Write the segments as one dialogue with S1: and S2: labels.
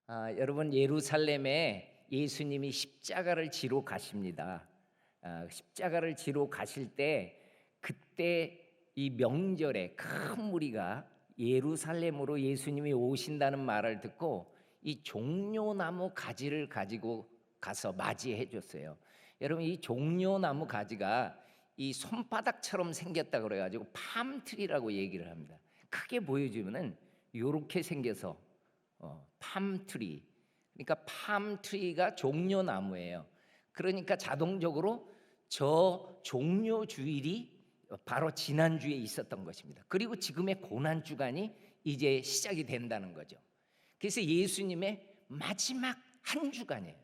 S1: 여러분, 예루살렘에 예수님이 십자가를 지러 가십니다. 십자가를 지러 가실 때 그때 이 명절에 큰 무리가 예루살렘으로 예수님이 오신다는 말을 듣고 이 종려나무 가지를 가지고 가서 맞이해 줬어요. 여러분, 이 종려나무 가지가 이 손바닥처럼 생겼다 그래가지고 팜트리라고 얘기를 합니다. 크게 보여주면은 이렇게 생겨서 팜트리. 그러니까 팜트리가 종려나무예요. 그러니까 자동적으로 저 종려 주일이 바로 지난주에 있었던 것입니다. 그리고 지금의 고난 주간이 이제 시작이 된다는 거죠. 그래서 예수님의 마지막 한 주간이에요.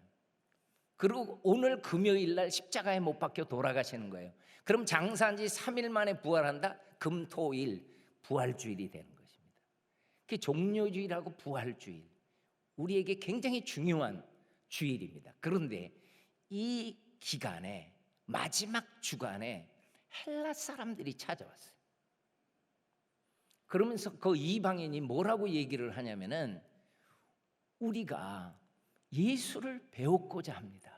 S1: 그리고 오늘 금요일 날 십자가에 못 박혀 돌아가시는 거예요. 그럼 장사한 지 3일 만에 부활한다? 금토일 부활주일이 되는 것입니다. 그게 종려주일하고 부활주일, 우리에게 굉장히 중요한 주일입니다. 그런데 이 기간에 마지막 주간에 헬라 사람들이 찾아왔어요. 그러면서 그 이방인이 뭐라고 얘기를 하냐면은 우리가 예수를 배웠고자 합니다.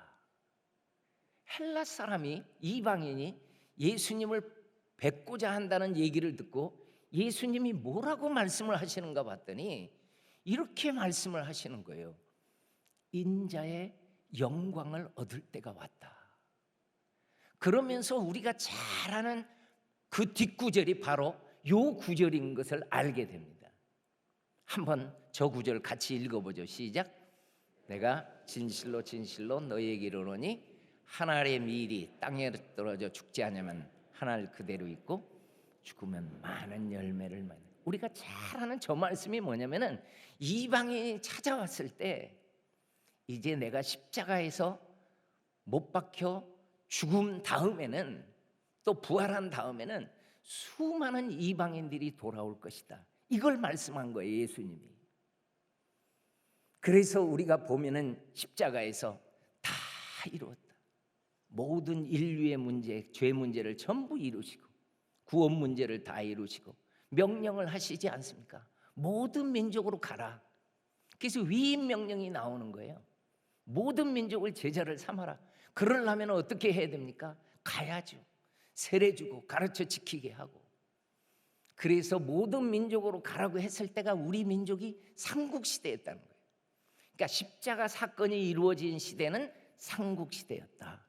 S1: 헬라 사람이, 이방인이 예수님을 뵙고자 한다는 얘기를 듣고 예수님이 뭐라고 말씀을 하시는가 봤더니 이렇게 말씀을 하시는 거예요. 인자의 영광을 얻을 때가 왔다. 그러면서 우리가 잘 아는 그 뒷구절이 바로 요 구절인 것을 알게 됩니다. 한번 저 구절 같이 읽어보죠. 시작. 내가 진실로 진실로 너희에게 이르노니 한 알의 밀이 땅에 떨어져 죽지 않으면 한 알 그대로 있고 죽으면 많은 열매를 맺는. 우리가 잘 아는 저 말씀이 뭐냐면은 이방인이 찾아왔을 때 이제 내가 십자가에서 못 박혀 죽음 다음에는, 또 부활한 다음에는 수많은 이방인들이 돌아올 것이다. 이걸 말씀한 거예요, 예수님이. 그래서 우리가 보면은 십자가에서 다 이루었다. 모든 인류의 문제, 죄 문제를 전부 이루시고 구원 문제를 다 이루시고 명령을 하시지 않습니까? 모든 민족으로 가라. 그래서 위임 명령이 나오는 거예요. 모든 민족을 제자를 삼아라. 그러려면 어떻게 해야 됩니까? 가야죠. 세례 주고 가르쳐 지키게 하고. 그래서 모든 민족으로 가라고 했을 때가 우리 민족이 삼국시대였다는 거예요. 그러니까 십자가 사건이 이루어진 시대는 삼국시대였다.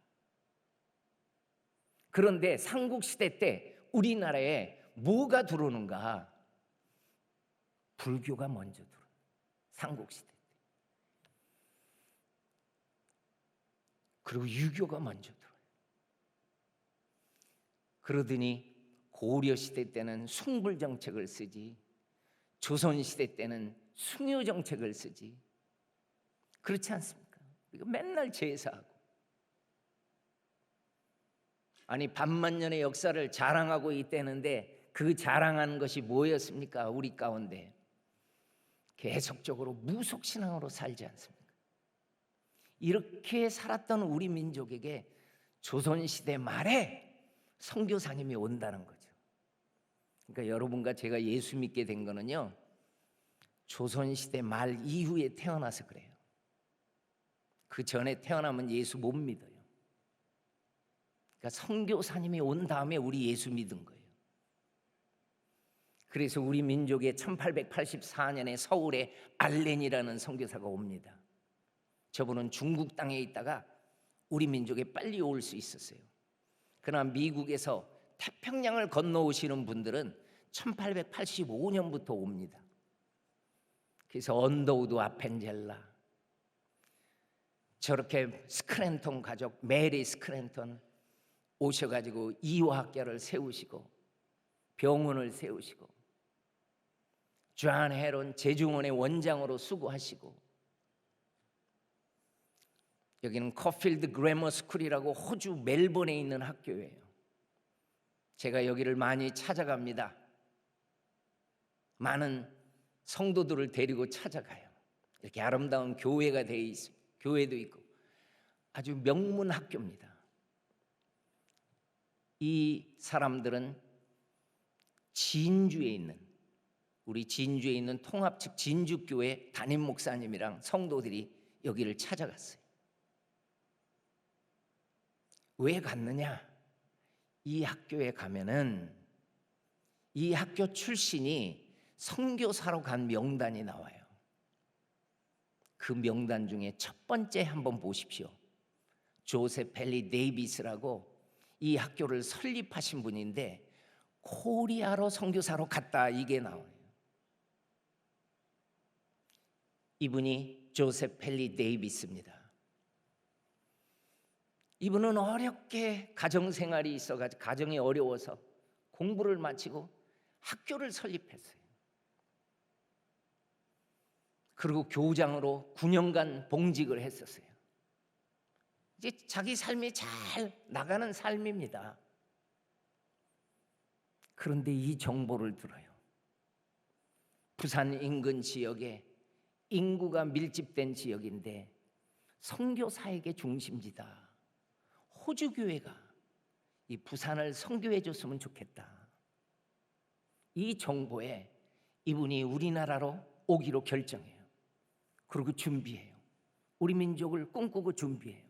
S1: 그런데 삼국시대 때 우리나라에 뭐가 들어오는가? 불교가 먼저 들어요. 삼국시대 때. 그리고 유교가 먼저 들어요. 그러더니 고려시대 때는 숭불정책을 쓰지, 조선시대 때는 숭유정책을 쓰지. 그렇지 않습니까? 우리가 맨날 제사하고, 아니 반만년의 역사를 자랑하고 있다는데 그 자랑하는 것이 뭐였습니까? 우리 가운데 계속적으로 무속신앙으로 살지 않습니까? 이렇게 살았던 우리 민족에게 조선시대 말에 선교사님이 온다는 거죠. 그러니까 여러분과 제가 예수 믿게 된 거는요, 조선시대 말 이후에 태어나서 그래요. 그 전에 태어나면 예수 못 믿어요. 그러니까 선교사님이 온 다음에 우리 예수 믿은 거예요. 그래서 우리 민족에 1884년에 서울에 알렌이라는 선교사가 옵니다. 저분은 중국 땅에 있다가 우리 민족에 빨리 올 수 있었어요. 그러나 미국에서 태평양을 건너오시는 분들은 1885년부터 옵니다. 그래서 언더우드 아펜젤라, 저렇게 스크랜턴 가족 메리 스크랜턴 오셔가지고 이화학교를 세우시고 병원을 세우시고, 존 헤론 제중원의 원장으로 수고하시고, 여기는 커필드 그래머 스쿨이라고 호주 멜번에 있는 학교예요. 제가 여기를 많이 찾아갑니다. 많은 성도들을 데리고 찾아가요. 이렇게 아름다운 교회가 되어 있습니다. 교회도 있고 아주 명문 학교입니다. 이 사람들은 진주에 있는 우리 진주에 있는 통합 측 진주교회 담임 목사님이랑 성도들이 여기를 찾아갔어요. 왜 갔느냐? 이 학교에 가면은 이 학교 출신이 선교사로 간 명단이 나와요. 그 명단 중에 첫 번째 한번 보십시오. 조셉 펠리 데이비스라고 이 학교를 설립하신 분인데 코리아로 선교사로 갔다, 이게 나와요. 이분이 조셉 펠리 데이비스입니다. 이분은 어렵게 가정생활이 있어가지고 가정이 어려워서 공부를 마치고 학교를 설립했어요. 그리고 교장으로 9년간 봉직을 했었어요. 이제 자기 삶이 잘 나가는 삶입니다. 그런데 이 정보를 들어요. 부산 인근 지역에 인구가 밀집된 지역인데 선교 사역의 중심지다. 호주교회가 이 부산을 선교해 줬으면 좋겠다. 이 정보에 이분이 우리나라로 오기로 결정해요. 그리고 준비해요. 우리 민족을 꿈꾸고 준비해요.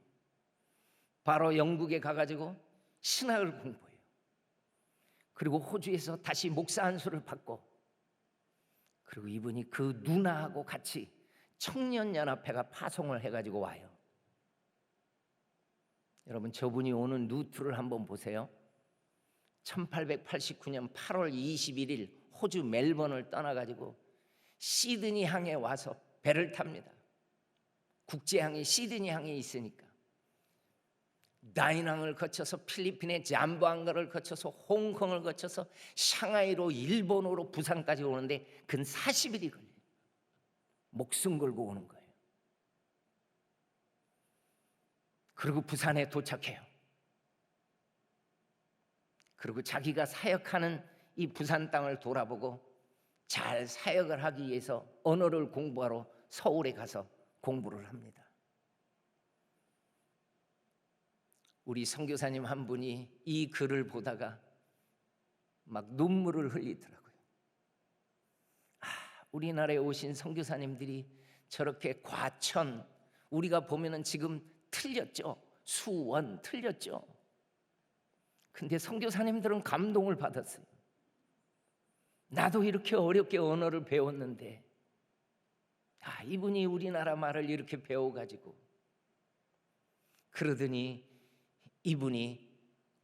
S1: 바로 영국에 가가지고 신학을 공부해요. 그리고 호주에서 다시 목사 안수를 받고, 그리고 이분이 그 누나하고 같이 청년연합회가 파송을 해가지고 와요. 여러분, 저분이 오는 루트를 한번 보세요. 1889년 8월 21일 호주 멜번을 떠나가지고 시드니 항에 와서 배를 탑니다. 국제항이 시드니 항에 있으니까 다이낭을 거쳐서 필리핀의 잠보안가를 거쳐서 홍콩을 거쳐서 샹하이로 일본으로 부산까지 오는데 근 40일이 걸려요. 목숨 걸고 오는 거예요. 그리고 부산에 도착해요. 그리고 자기가 사역하는 이 부산 땅을 돌아보고 잘 사역을 하기 위해서 언어를 공부하러 서울에 가서 공부를 합니다. 우리 선교사님 한 분이 이 글을 보다가 막 눈물을 흘리더라고요. 우리나라에 오신 선교사님들이 저렇게 과천, 우리가 보면은 지금 틀렸죠. 수원 틀렸죠. 근데 선교사님들은 감동을 받았어요. 나도 이렇게 어렵게 언어를 배웠는데 이분이 우리나라 말을 이렇게 배워가지고, 그러더니 이분이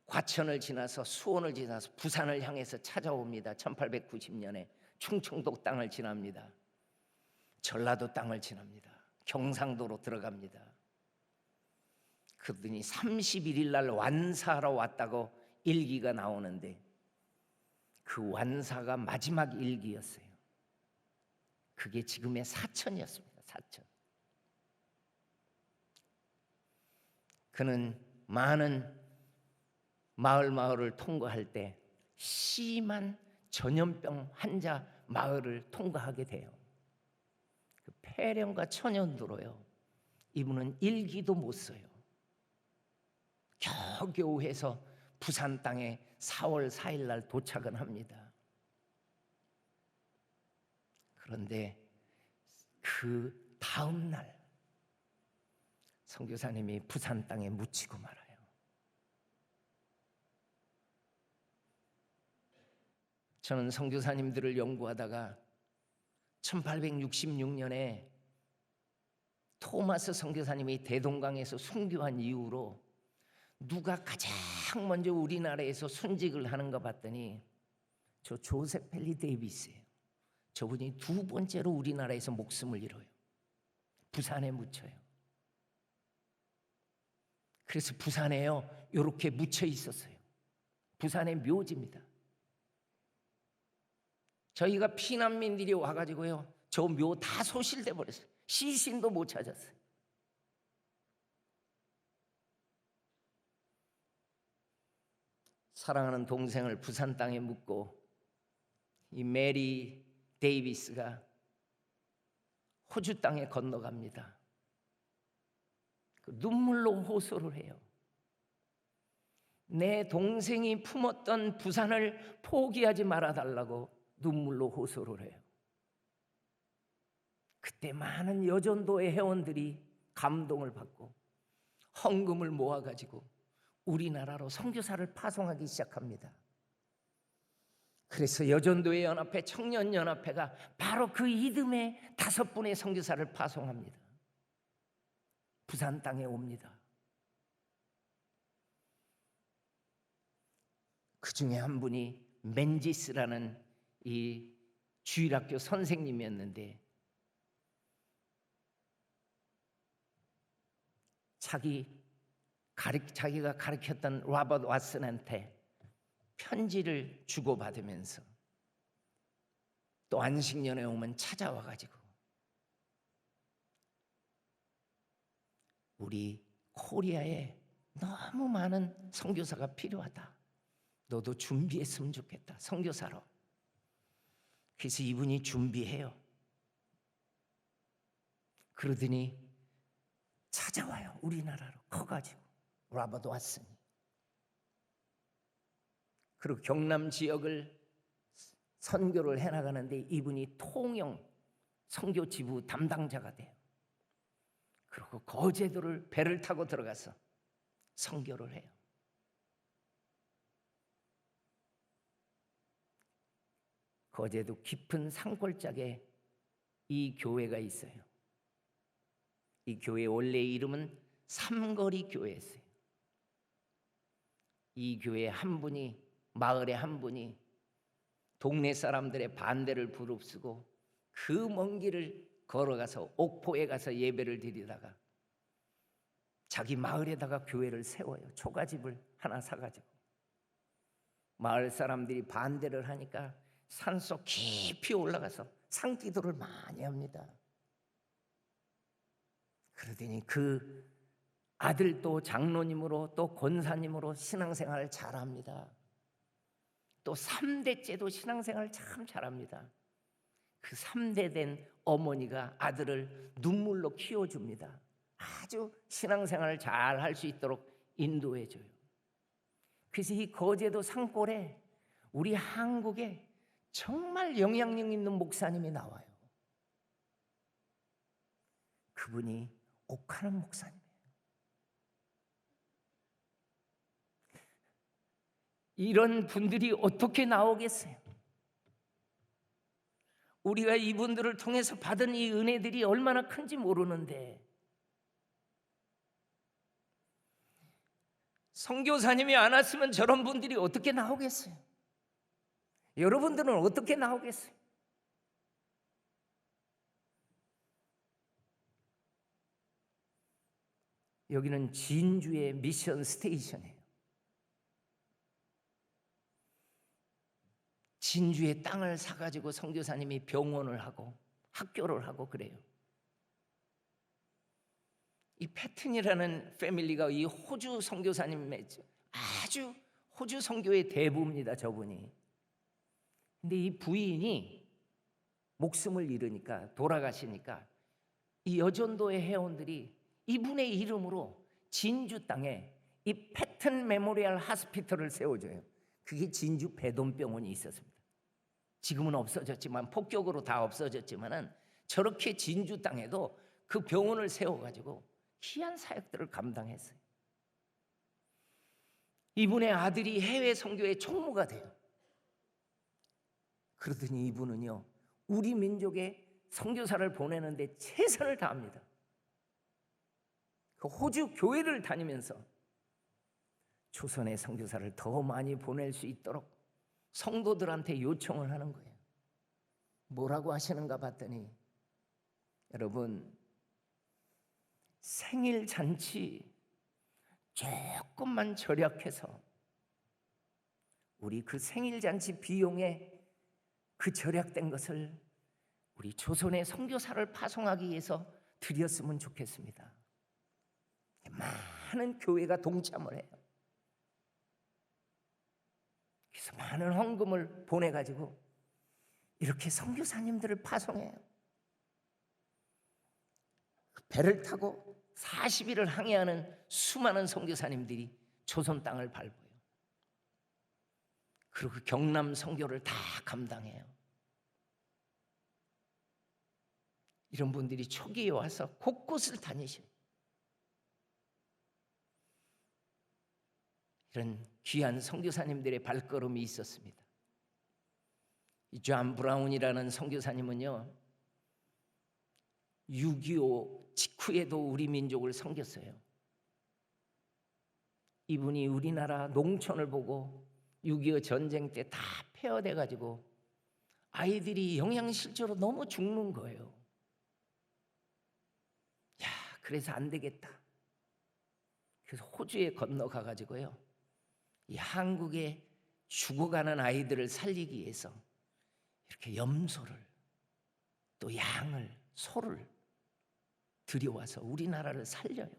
S1: 과천을 지나서 수원을 지나서 부산을 향해서 찾아옵니다. 1890년에 충청도 땅을 지납니다. 전라도 땅을 지납니다. 경상도로 들어갑니다. 그러더니 31일 날 완사하러 왔다고 일기가 나오는데 그 완사가 마지막 일기였어요. 그게 지금의 사천이었습니다. 사천. 그는 많은 마을을 통과할 때 심한 전염병 환자 마을을 통과하게 돼요. 그 폐렴과 천연두로요. 이분은 일기도 못 써요. 겨우겨우 해서 부산 땅에 4월 4일 날 도착은 합니다. 그런데 그 다음 날 선교사님이 부산 땅에 묻히고 말아요. 저는 선교사님들을 연구하다가 1866년에 토마스 선교사님이 대동강에서 순교한 이후로 누가 가장 먼저 우리나라에서 순직을 하는가 봤더니 저 조셉 펠리 데이비스예요. 저분이 두 번째로 우리나라에서 목숨을 잃어요. 부산에 묻혀요. 그래서 부산에요, 이렇게 묻혀 있었어요. 부산의 묘지입니다. 저희가 피난민들이 와가지고요, 저 묘 다 소실돼 버렸어요. 시신도 못 찾았어요. 사랑하는 동생을 부산 땅에 묻고 이 메리 데이비스가 호주 땅에 건너갑니다. 눈물로 호소를 해요. 내 동생이 품었던 부산을 포기하지 말아달라고 눈물로 호소를 해요. 그때 많은 여전도의 회원들이 감동을 받고 헌금을 모아가지고 우리나라로 선교사를 파송하기 시작합니다. 그래서 여전도의 연합회, 청년연합회가 바로 그 이듬해 5분의 선교사를 파송합니다. 부산 땅에 옵니다. 그 중에 한 분이 맨지스라는 이 주일학교 선생님이었는데, 자기가 가르쳤던 로버트 왓슨한테 편지를 주고받으면서 또 안식년에 오면 찾아와가지고 우리 코리아에 너무 많은 선교사가 필요하다. 너도 준비했으면 좋겠다. 선교사로. 그래서 이분이 준비해요. 그러더니 찾아와요. 우리나라로 커가지고 로버트 왓슨이. 그리고 경남 지역을 선교를 해나가는데 이분이 통영 선교 지부 담당자가 돼요. 그리고 거제도를 배를 타고 들어가서 선교를 해요. 거제도 깊은 산골짜기에 이 교회가 있어요. 이 교회 원래 이름은 삼거리 교회였어요. 이 교회 한 분이, 마을에 한 분이 동네 사람들의 반대를 부릅쓰고 그 먼 길을 걸어가서 옥포에 가서 예배를 드리다가 자기 마을에다가 교회를 세워요. 초가집을 하나 사가지고. 마을 사람들이 반대를 하니까 산속 깊이 올라가서 산기도를 많이 합니다. 그러더니 그 아들도 장로님으로 또 권사님으로 신앙생활을 잘합니다. 또 3대째도 신앙생활을 참 잘합니다. 그 3대 된 어머니가 아들을 눈물로 키워줍니다. 아주 신앙생활을 잘 할 수 있도록 인도해줘요. 그래서 이 거제도 산골에 우리 한국에 정말 영향력 있는 목사님이 나와요. 그분이 옥하는 목사님이에요. 이런 분들이 어떻게 나오겠어요? 우리가 이분들을 통해서 받은 이 은혜들이 얼마나 큰지 모르는데, 선교사님이 안 왔으면 저런 분들이 어떻게 나오겠어요? 여러분들은 어떻게 나오겠어요? 여기는 진주의 미션 스테이션이에요. 진주의 땅을 사가지고 선교사님이 병원을 하고 학교를 하고 그래요. 이 패튼이라는 패밀리가 이 호주 선교사님의 아주 호주 선교의 대부입니다. 저분이. 근데 이 부인이 목숨을 잃으니까, 돌아가시니까 이 여전도의 회원들이 이분의 이름으로 진주 땅에 이 패튼 메모리얼 하스피털을 세워줘요. 그게 진주 배돈병원이 있었습니다. 지금은 없어졌지만, 폭격으로 다 없어졌지만은 저렇게 진주 땅에도 그 병원을 세워가지고 희한 사역들을 감당했어요. 이분의 아들이 해외 선교의 총무가 돼요. 그러더니 이분은요, 우리 민족의 선교사를 보내는데 최선을 다합니다. 그 호주 교회를 다니면서 조선의 선교사를 더 많이 보낼 수 있도록 성도들한테 요청을 하는 거예요. 뭐라고 하시는가 봤더니, 여러분, 생일 잔치 조금만 절약해서 우리 그 생일 잔치 비용에 그 절약된 것을 우리 조선의 선교사를 파송하기 위해서 드렸으면 좋겠습니다. 많은 교회가 동참을 해요. 그래서 많은 헌금을 보내가지고 이렇게 선교사님들을 파송해요. 배를 타고 40일을 항해하는 수많은 선교사님들이 조선 땅을 밟아요. 그리고 경남 선교를 다 감당해요. 이런 분들이 초기에 와서 곳곳을 다니셔요. 이런 귀한 선교사님들의 발걸음이 있었습니다. 이 존 브라운이라는 선교사님은요, 6.25 직후에도 우리 민족을 섬겼어요. 이분이 우리나라 농촌을 보고 6.25 전쟁 때 다 폐허돼 가지고 아이들이 영양실조로 너무 죽는 거예요. 야, 그래서 안 되겠다. 그래서 호주에 건너가 가지고요, 이 한국에 죽어가는 아이들을 살리기 위해서 이렇게 염소를, 또 양을, 소를 들여와서 우리나라를 살려요.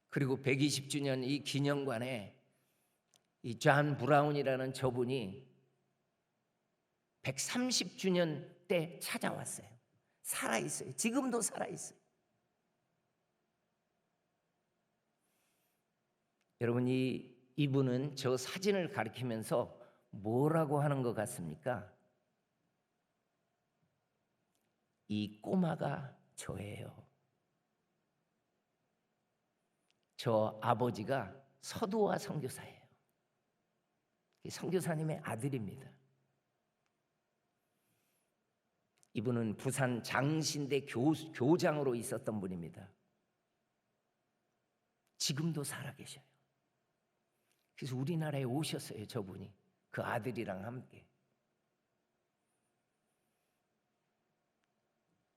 S1: 그리고 120주년 이 기념관에 이 존 브라운이라는 저분이 130주년 때 찾아왔어요. 살아있어요. 지금도 살아있어요. 여러분, 이분은 저 사진을 가리키면서 뭐라고 하는 것 같습니까? 이 꼬마가 저예요. 저 아버지가 서두화 선교사예요. 선교사님의 아들입니다. 이분은 부산 장신대 교장으로 있었던 분입니다. 지금도 살아계셔요. 그래서 우리나라에 오셨어요, 저분이. 그 아들이랑 함께.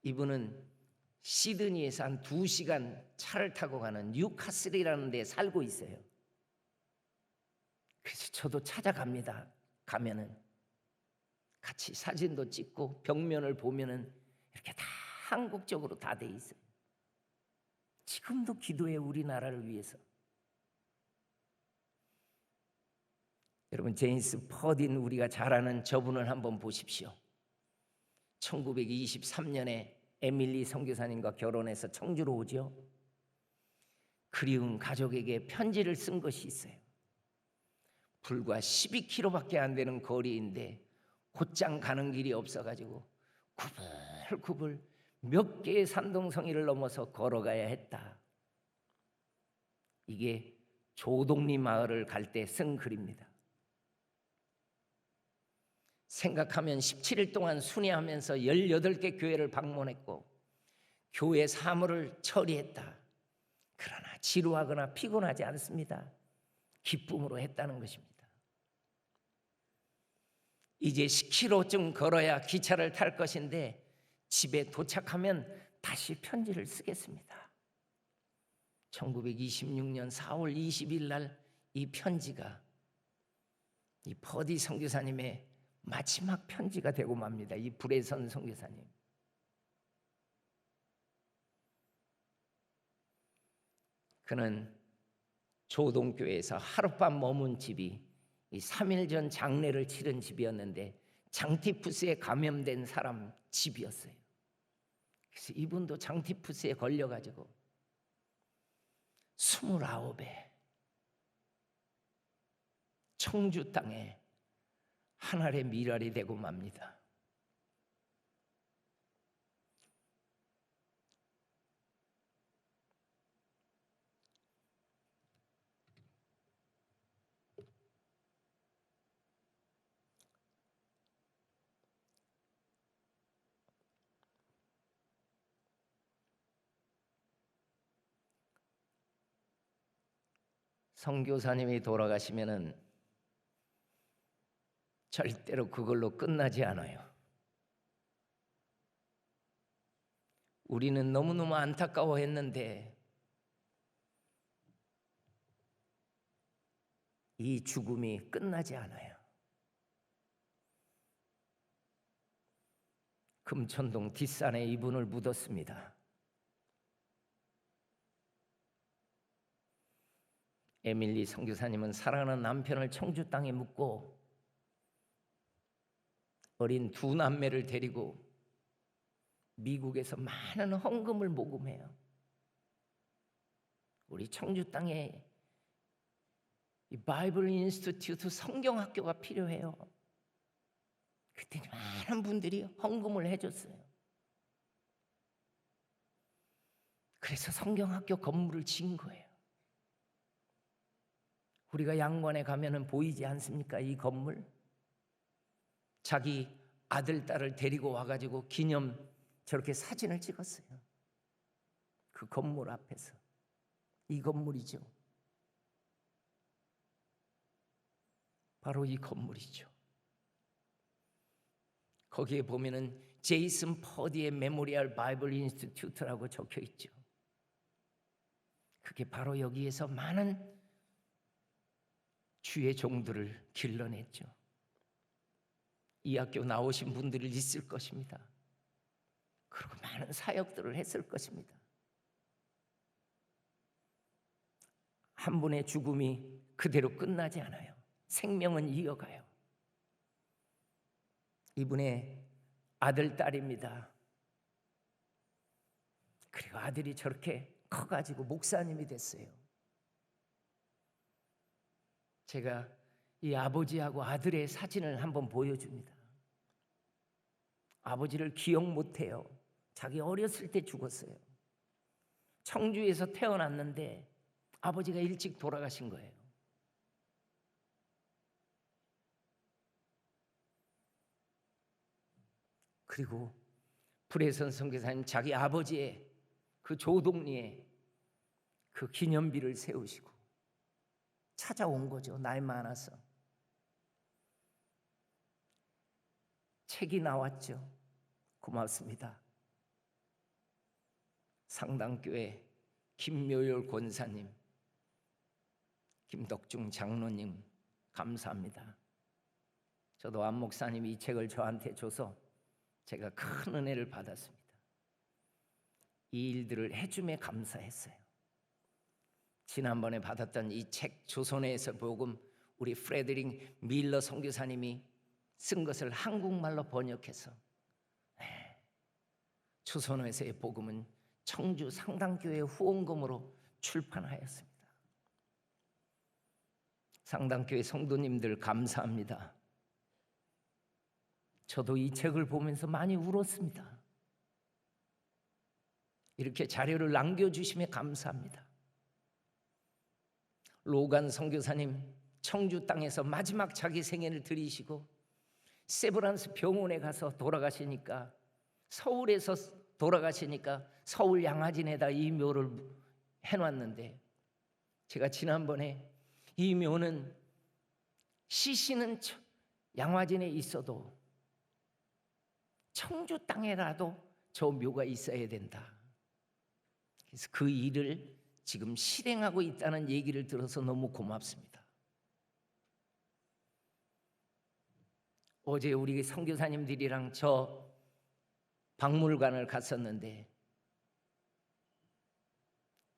S1: 이분은 시드니에서 한 2시간 차를 타고 가는 뉴카슬이라는 데 살고 있어요. 그래서 저도 찾아갑니다. 가면은 같이 사진도 찍고 벽면을 보면은 이렇게 다 한국적으로 다 돼 있어요. 지금도 기도해, 우리나라를 위해서. 여러분, 제임스 퍼딘, 우리가 잘 아는 저분을 한번 보십시오. 1923년에 에밀리 선교사님과 결혼해서 청주로 오죠. 그리운 가족에게 편지를 쓴 것이 있어요. 불과 12km밖에 안 되는 거리인데 곧장 가는 길이 없어가지고 구불구불 몇 개의 산동성이를 넘어서 걸어가야 했다. 이게 조동리 마을을 갈 때 쓴 글입니다. 생각하면 17일 동안 순회하면서 18개 교회를 방문했고 교회 사무를 처리했다. 그러나 지루하거나 피곤하지 않습니다. 기쁨으로 했다는 것입니다. 이제 10km쯤 걸어야 기차를 탈 것인데 집에 도착하면 다시 편지를 쓰겠습니다. 1926년 4월 20일 날 이 편지가 이 퍼디 선교사님의 마지막 편지가 되고 맙니다. 이 브레선 선교사님. 그는 조동교회에서 하룻밤 머문 집이 이 3일 전 장례를 치른 집이었는데 장티푸스에 감염된 사람 집이었어요. 그래서 이분도 장티푸스에 걸려가지고 29에 청주 땅에 한 알의 밀알이 되고 맙니다. 선교사님이 돌아가시면은 절대로 그걸로 끝나지 않아요. 우리는 너무너무 안타까워했는데 이 죽음이 끝나지 않아요. 금천동 뒷산에 이분을 묻었습니다. 에밀리 선교사님은 사랑하는 남편을 청주 땅에 묻고 어린 2남매를 데리고 미국에서 많은 헌금을 모금해요. 우리 청주 땅에 이 바이블 인스티튜트 성경학교가 필요해요. 그때 많은 분들이 헌금을 해줬어요. 그래서 성경학교 건물을 지은 거예요. 우리가 양관에 가면은 보이지 않습니까? 이 건물. 자기 아들, 딸을 데리고 와가지고 기념 저렇게 사진을 찍었어요. 그 건물 앞에서. 이 건물이죠. 바로 이 건물이죠. 거기에 보면은 제이슨 퍼디의 메모리얼 바이블 인스티튜트라고 적혀 있죠. 그게 바로 여기에서 많은 주의 종들을 길러냈죠. 이 학교 나오신 분들이 있을 것입니다. 그리고 많은 사역들을 했을 것입니다. 한 분의 죽음이 그대로 끝나지 않아요. 생명은 이어가요. 이분의 아들, 딸입니다. 그리고 아들이 저렇게 커가지고 목사님이 됐어요. 제가 이 아버지하고 아들의 사진을 한번 보여줍니다. 아버지를 기억 못해요. 자기 어렸을 때 죽었어요. 청주에서 태어났는데 아버지가 일찍 돌아가신 거예요. 그리고 불혜선 선교사님 자기 아버지의 그 조동리에 그 기념비를 세우시고 찾아온 거죠. 나이 많아서. 책이 나왔죠. 고맙습니다. 상당교회 김묘율 권사님, 김덕중 장로님 감사합니다. 저도 안 목사님이 이 책을 저한테 줘서 제가 큰 은혜를 받았습니다. 이 일들을 해줌에 감사했어요. 지난번에 받았던 이 책 조선에서 복음 우리 프레드릭 밀러 선교사님이 쓴 것을 한국말로 번역해서 조선에서의 복음은 청주 상당교회 후원금으로 출판하였습니다. 상당교회 성도님들 감사합니다. 저도 이 책을 보면서 많이 울었습니다. 이렇게 자료를 남겨주심에 감사합니다. 로간 선교사님 청주 땅에서 마지막 자기 생애를 드리시고 세브란스 병원에 가서 돌아가시니까 서울에서 돌아가시니까 서울 양화진에다 이 묘를 해놨는데 제가 지난번에 이 묘는 시신은 양화진에 있어도 청주 땅에라도 저 묘가 있어야 된다. 그래서 그 일을 지금 실행하고 있다는 얘기를 들어서 너무 고맙습니다. 어제 우리 선교사님들이랑 저 박물관을 갔었는데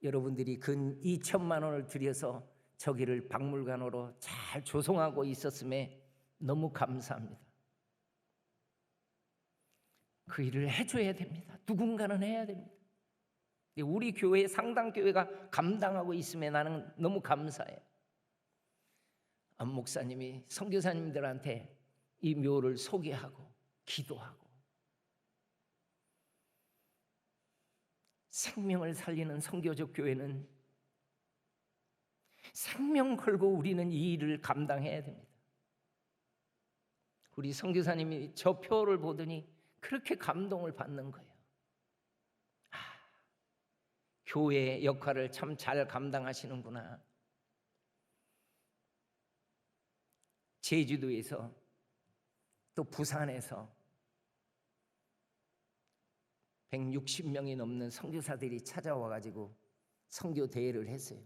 S1: 여러분들이 근 2천만 원을 들여서 저기를 박물관으로 잘 조성하고 있었음에 너무 감사합니다. 그 일을 해줘야 됩니다. 누군가는 해야 됩니다. 우리 교회 상당교회가 감당하고 있음에 나는 너무 감사해요. 안 목사님이 선교사님들한테 이 묘를 소개하고 기도하고 생명을 살리는 선교적 교회는 생명 걸고 우리는 이 일을 감당해야 됩니다. 우리 선교사님이 저 표를 보더니 그렇게 감동을 받는 거예요. 교회의 역할을 참 잘 감당하시는구나. 제주도에서 또 부산에서 160명이 넘는 선교사들이 찾아와가지고 선교 대회를 했어요.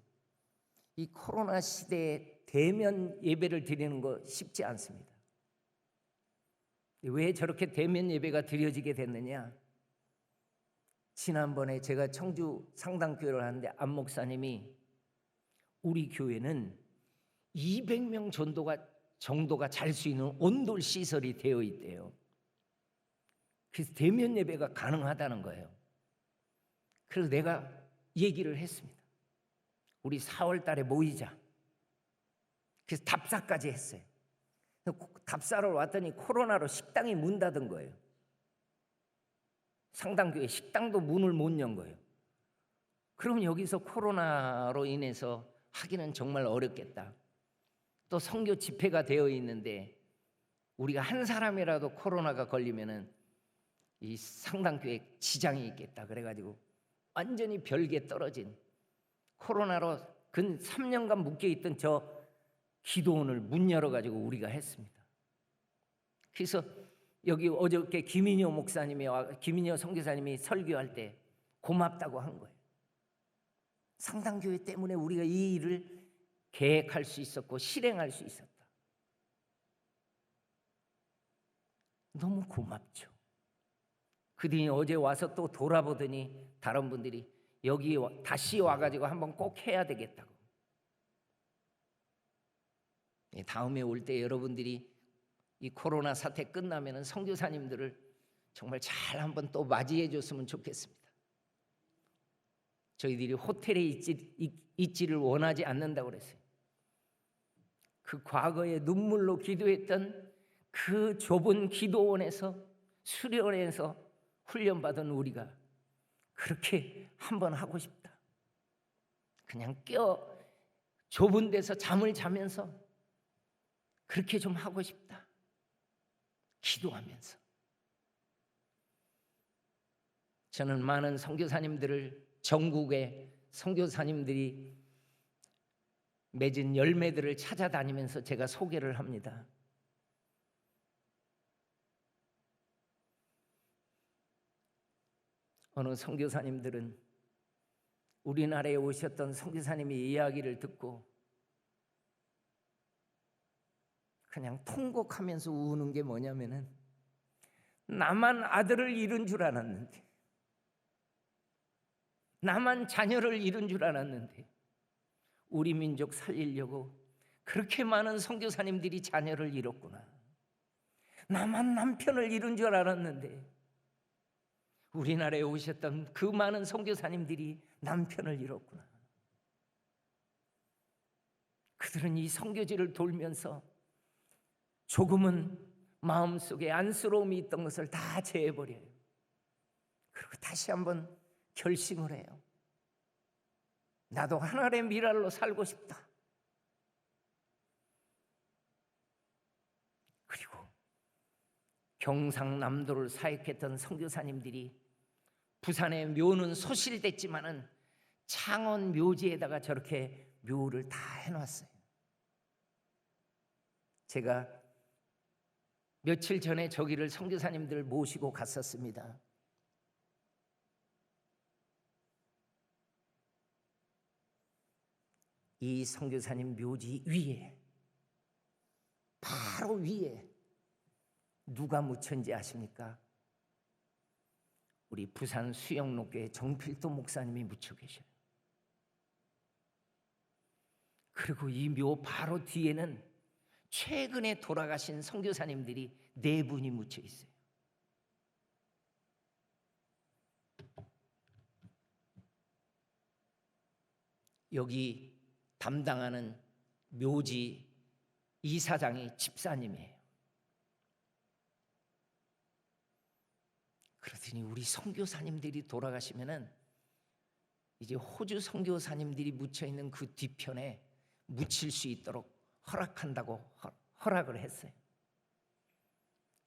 S1: 이 코로나 시대에 대면 예배를 드리는 거 쉽지 않습니다. 왜 저렇게 대면 예배가 드려지게 됐느냐? 지난번에 제가 청주 상당교회를 하는데 안 목사님이 우리 교회는 200명 정도가 잘 수 있는 온돌 시설이 되어 있대요. 그래서 대면 예배가 가능하다는 거예요. 그래서 내가 얘기를 했습니다. 우리 4월 달에 모이자. 그래서 답사까지 했어요. 답사로 왔더니 코로나로 식당이 문 닫은 거예요. 상당교회 식당도 문을 못 연 거예요. 그럼 여기서 코로나로 인해서 하기는 정말 어렵겠다. 또 선교 집회가 되어 있는데 우리가 한 사람이라도 코로나가 걸리면은 이 상당교회 지장이 있겠다. 그래가지고 완전히 별개 떨어진 코로나로 근 3년간 묶여있던 저 기도원을 문 열어가지고 우리가 했습니다. 그래서 여기 어저께 김인효 선교사님이 설교할 때 고맙다고 한 거예요. 상당교회 때문에 우리가 이 일을 계획할 수 있었고 실행할 수 있었다. 너무 고맙죠. 그들이 어제 와서 또 돌아보더니 다른 분들이 여기 다시 와가지고 한번 꼭 해야 되겠다고. 다음에 올 때 여러분들이 이 코로나 사태 끝나면은 선교사님들을 정말 잘 한번 또 맞이해 줬으면 좋겠습니다. 저희들이 호텔에 있지를 원하지 않는다고 그랬어요. 그 과거에 눈물로 기도했던 그 좁은 기도원에서 수련회에서 훈련받은 우리가 그렇게 한번 하고 싶다. 그냥 좁은 데서 잠을 자면서 그렇게 좀 하고 싶다. 기도하면서. 저는 많은 선교사님들을 전국의 선교사님들이 맺은 열매들을 찾아다니면서 제가 소개를 합니다. 어느 선교사님들은 우리나라에 오셨던 선교사님의 이야기를 듣고 그냥 통곡하면서 우는 게 뭐냐면은 나만 아들을 잃은 줄 알았는데, 나만 자녀를 잃은 줄 알았는데 우리 민족 살리려고 그렇게 많은 선교사님들이 자녀를 잃었구나. 나만 남편을 잃은 줄 알았는데 우리나라에 오셨던 그 많은 선교사님들이 남편을 잃었구나. 그들은 이 선교지를 돌면서 조금은 마음속에 안쓰러움이 있던 것을 다 제해버려요. 그리고 다시 한번 결심을 해요. 나도 하나님의 미랄로 살고 싶다. 그리고 경상남도를 사역했던 선교사님들이 부산의 묘는 소실됐지만은 창원 묘지에다가 저렇게 묘를 다 해놨어요. 제가 며칠 전에 저기를 선교사님들 모시고 갔었습니다. 이 선교사님 묘지 위에, 바로 위에 누가 묻혔는지 아십니까? 우리 부산 수영로교회 정필도 목사님이 묻혀 계셔요. 그리고 이 묘 바로 뒤에는 최근에 돌아가신 선교사님들이 4분이 묻혀 있어요. 여기 담당하는 묘지 이사장이 집사님이에요. 그러더니 우리 선교사님들이 돌아가시면은 이제 호주 선교사님들이 묻혀 있는 그 뒤편에 묻힐 수 있도록 허락한다고 허락을 했어요.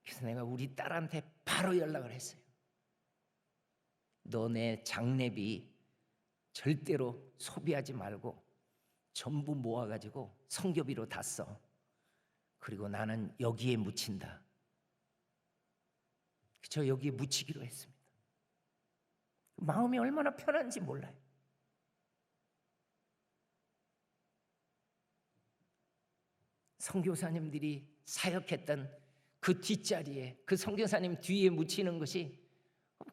S1: 그래서 내가 우리 딸한테 바로 연락을 했어요. 너네 장례비 절대로 소비하지 말고 전부 모아가지고 선교비로 다 써. 그리고 나는 여기에 묻힌다. 저 여기에 묻히기로 했습니다. 마음이 얼마나 편한지 몰라요. 선교사님들이 사역했던 그 뒷자리에, 그 선교사님 뒤에 묻히는 것이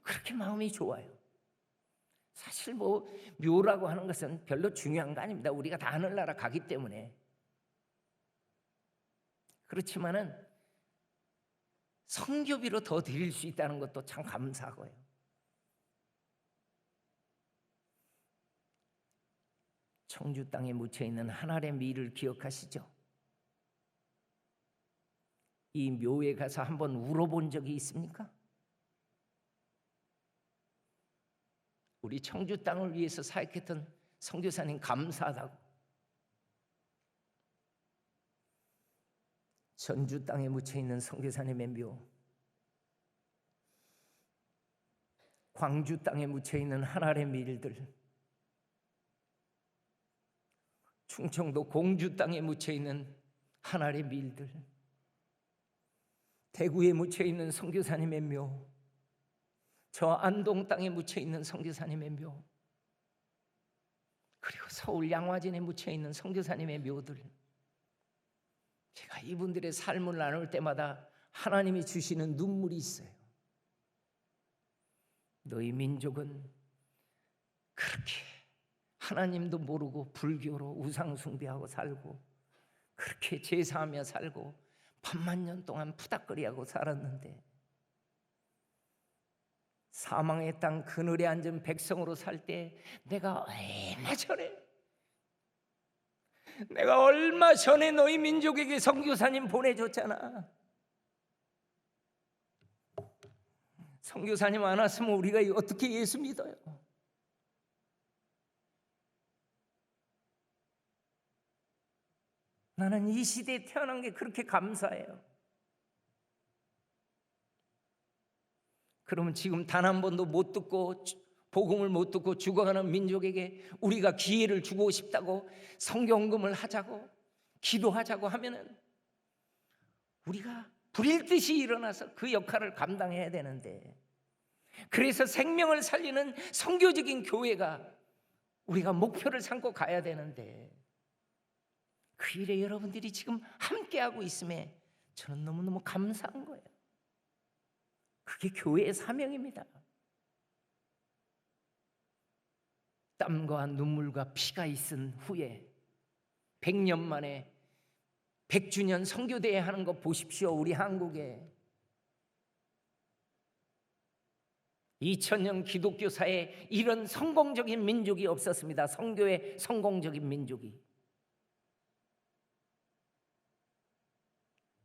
S1: 그렇게 마음이 좋아요. 사실 뭐 묘라고 하는 것은 별로 중요한 거 아닙니다. 우리가 다 하늘나라 가기 때문에. 그렇지만은 선교비로 더 드릴 수 있다는 것도 참 감사하고요. 청주 땅에 묻혀 있는 하나님의 미를 기억하시죠? 이 묘에 가서 한번 울어본 적이 있습니까? 우리 청주 땅을 위해서 사역했던 선교사님 감사하다고. 전주 땅에 묻혀있는 선교사님의 묘, 광주 땅에 묻혀있는 하나님의 밀들, 충청도 공주 땅에 묻혀있는 하나님의 밀들, 대구에 묻혀있는 선교사님의 묘, 저 안동 땅에 묻혀있는 선교사님의 묘, 그리고 서울 양화진에 묻혀있는 선교사님의 묘들, 제가 이분들의 삶을 나눌 때마다 하나님이 주시는 눈물이 있어요. 너희 민족은 그렇게 하나님도 모르고 불교로 우상 숭배하고 살고, 그렇게 제사하며 살고 반만 년 동안 푸닥거리하고 살았는데, 사망의 땅 그늘에 앉은 백성으로 살 때 내가 얼마 전에 너희 민족에게 선교사님 보내줬잖아. 선교사님 안 왔으면 우리가 어떻게 예수 믿어요? 나는 이 시대에 태어난 게 그렇게 감사해요. 그러면 지금 단 한 번도 못 듣고, 복음을 못 듣고 죽어가는 민족에게 우리가 기회를 주고 싶다고, 성경금을 하자고, 기도하자고 하면은 우리가 불일 듯이 일어나서 그 역할을 감당해야 되는데, 그래서 생명을 살리는 선교적인 교회가 우리가 목표를 삼고 가야 되는데, 그 일에 여러분들이 지금 함께하고 있음에 저는 너무너무 감사한 거예요. 그게 교회의 사명입니다. 땀과 눈물과 피가 있은 후에 100년 만에 100주년 선교대회 하는 거 보십시오. 우리 한국에 2000년 기독교사에 이런 성공적인 민족이 없었습니다. 선교의 성공적인 민족이.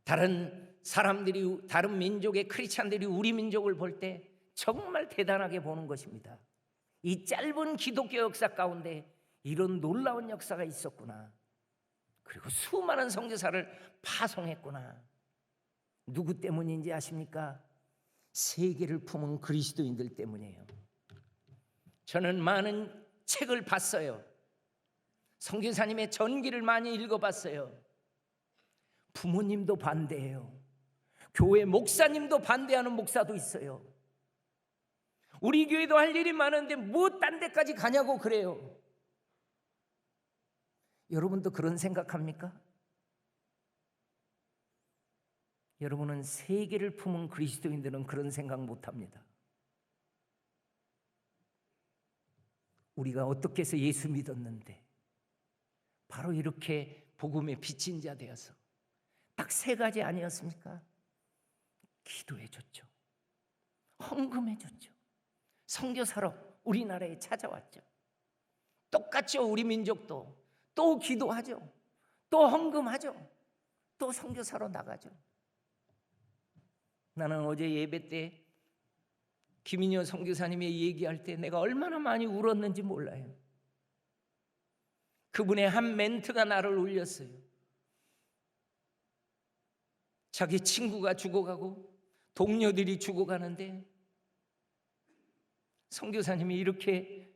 S1: 다른 사람들이, 다른 민족의 크리스찬들이 우리 민족을 볼 때 정말 대단하게 보는 것입니다. 이 짧은 기독교 역사 가운데 이런 놀라운 역사가 있었구나. 그리고 수많은 선교사를 파송했구나. 누구 때문인지 아십니까? 세계를 품은 그리스도인들 때문이에요. 저는 많은 책을 봤어요. 선교사님의 전기를 많이 읽어봤어요. 부모님도 반대해요. 교회 목사님도 반대하는 목사도 있어요. 우리 교회도 할 일이 많은데 뭐 딴 데까지 가냐고 그래요. 여러분도 그런 생각합니까? 여러분은 세계를 품은 그리스도인들은 그런 생각 못합니다. 우리가 어떻게 해서 예수 믿었는데 바로 이렇게 복음의 빚진 자 되어서 딱 3가지 아니었습니까? 기도해줬죠. 헌금해줬죠. 선교사로 우리나라에 찾아왔죠. 똑같죠. 우리 민족도 또 기도하죠. 또 헌금하죠. 또 선교사로 나가죠. 나는 어제 예배 때 김인효 선교사님이 얘기할 때 내가 얼마나 많이 울었는지 몰라요. 그분의 한 멘트가 나를 울렸어요. 자기 친구가 죽어가고 동료들이 죽어가는데 선교사님이 이렇게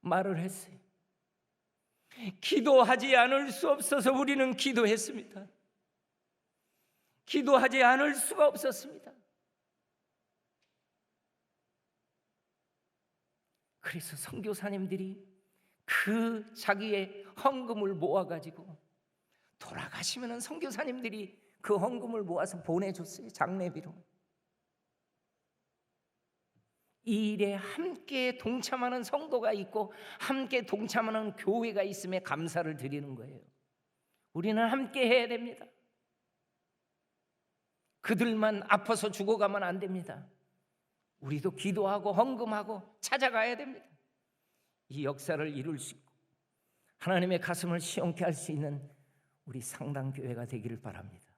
S1: 말을 했어요. 기도하지 않을 수 없어서 우리는 기도했습니다. 기도하지 않을 수가 없었습니다. 그래서 선교사님들이 그 자기의 헌금을 모아가지고 돌아가시면은 선교사님들이 그 헌금을 모아서 보내줬어요. 장례비로. 이 일에 함께 동참하는 성도가 있고 함께 동참하는 교회가 있음에 감사를 드리는 거예요. 우리는 함께 해야 됩니다. 그들만 아파서 죽어가면 안 됩니다. 우리도 기도하고 헌금하고 찾아가야 됩니다. 이 역사를 이룰 수 있고 하나님의 가슴을 시원케 할 수 있는 우리 상당교회가 되기를 바랍니다.